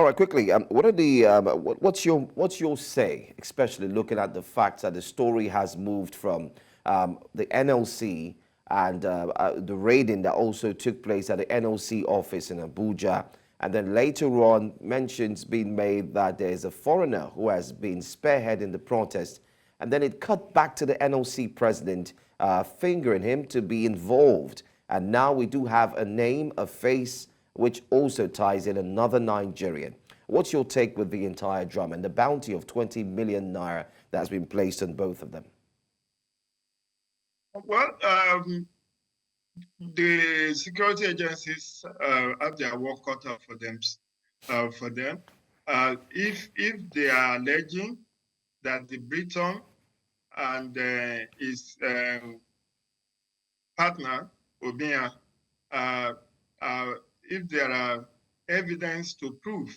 All right, quickly. What are the what's your say, especially looking at the fact that the story has moved from the NLC and the raiding that also took place at the NLC office in Abuja, and then later on mentions being made that there is a foreigner who has been spearheading the protest, and then it cut back to the NLC president fingering him to be involved, and now we do have a name, a face, which also ties in another Nigerian. What's your take with the entire drama and the bounty of 20 million naira that has been placed on both of them? Well, the security agencies have their work cut out for them. If they are alleging that the Briton and his partner Obiyan, if there are evidence to prove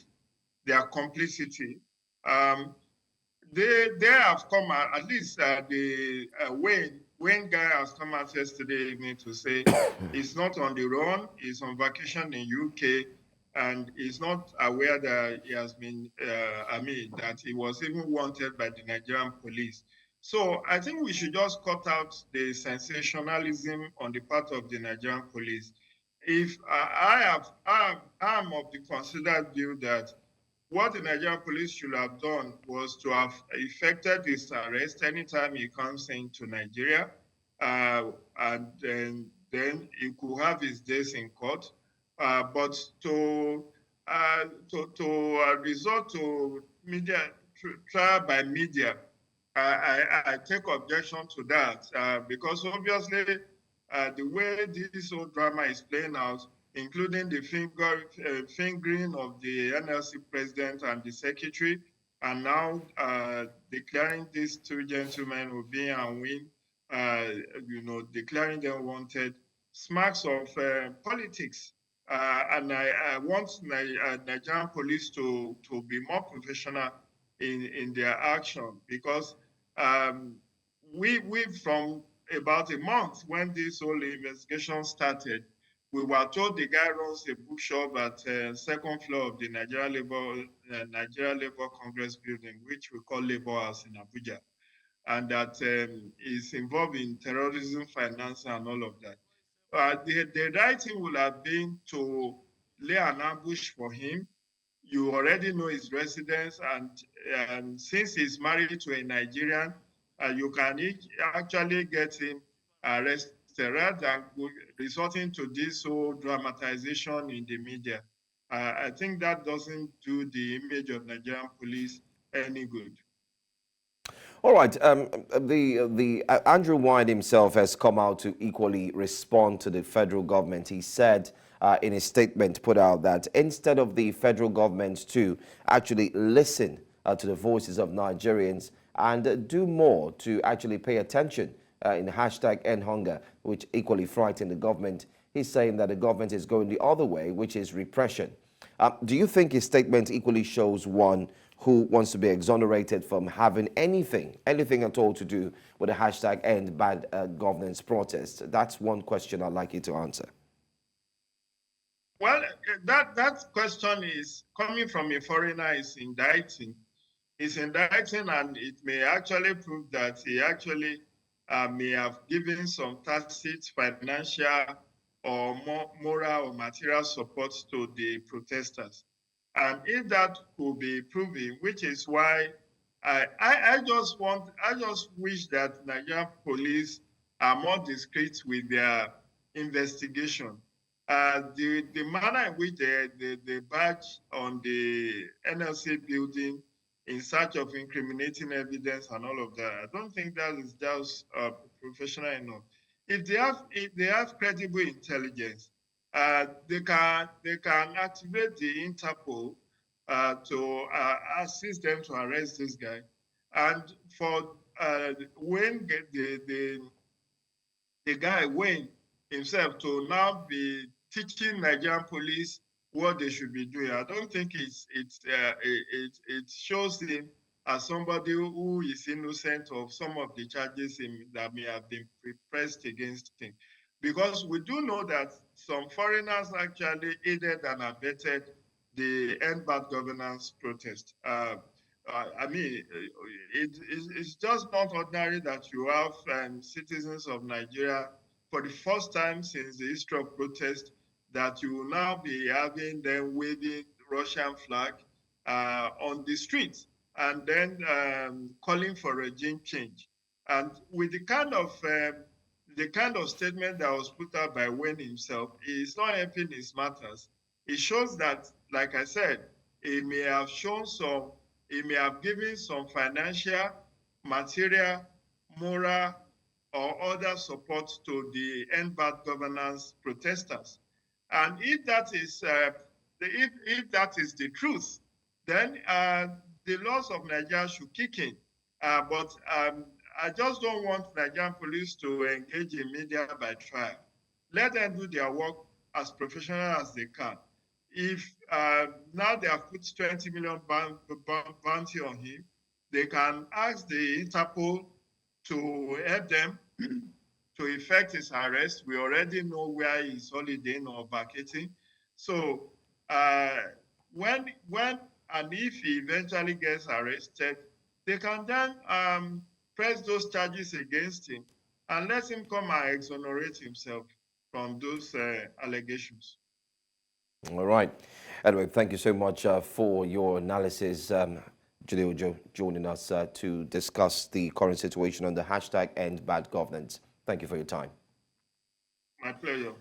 their complicity, they have come out, at least the Wayne guy has come out yesterday evening to say he's not on the run, he's on vacation in UK, and he's not aware that he has been, that he was even wanted by the Nigerian police. So I think we should just cut out the sensationalism on the part of the Nigerian police. If I'm of the considered view that what the Nigerian police should have done was to have effected his arrest anytime he comes into Nigeria, and then he could have his days in court. But to resort to media trial by media, I take objection to that because obviously the way this whole drama is playing out, including the fingering of the NLC president and the secretary, and now declaring these two gentlemen, Obiyan and Wynne, declaring them wanted, smacks of politics. And I want Nigerian police to be more professional in their action, because we from about a month when this whole investigation started, we were told the guy runs a bookshop at second floor of the Nigeria Labour Congress building, which we call Labour House in Abuja, and that is involved in terrorism, finance, and all of that. The right thing would have been to lay an ambush for him. You already know his residence, and since he's married to a Nigerian, you can actually get him arrested rather than resorting to this whole dramatization in the media. I think that doesn't do the image of Nigerian police any good. All right. Andrew Wynne himself has come out to equally respond to the federal government. He said in a statement put out that instead of the federal government to actually listen to the voices of Nigerians and do more to actually pay attention in #EndHunger, which equally frightened the government, he's saying that the government is going the other way, which is repression. Do you think his statement equally shows one who wants to be exonerated from having anything at all to do with the #EndBadGovernance protest? That's one question I'd like you to answer. Well, that question is coming from a foreigner is indicting. It's indicting, and it may actually prove that he actually may have given some tacit financial or moral or material support to the protesters. And if that could be proven, which is why I just wish that Nigerian police are more discreet with their investigation. The manner in which they badge on the NLC building in search of incriminating evidence and all of that, I don't think that is just professional enough. If they have credible intelligence, they can activate the Interpol to assist them to arrest this guy. And for when the guy Wayne himself to now be teaching Nigerian police what they should be doing, I don't think it shows him as somebody who is innocent of some of the charges that may have been pressed against him. Because we do know that some foreigners actually aided and abetted the End Bad Governance protest. I mean, it's just not ordinary that you have citizens of Nigeria for the first time since the history of protest that you will now be having them waving Russian flag on the streets and then calling for regime change. And with the kind of statement that was put out by Wynne himself, it's not helping his matters. It shows that, like I said, he may have given some financial, material, moral, or other support to the End Bad Governance protesters. And if that is the truth, then the laws of Nigeria should kick in. But I just don't want Nigerian police to engage in media by trial. Let them do their work as professional as they can. If now they have put 20 million bounty on him, they can ask the Interpol to help them to effect his arrest. We already know where he's holidaying or vacating. So when and if he eventually gets arrested, they can then press those charges against him and let him come and exonerate himself from those allegations. All right. Anyway, thank you so much for your analysis. Jide Ojo joining us to discuss the current situation on the hashtag End Bad Governance. Thank you for your time. My pleasure.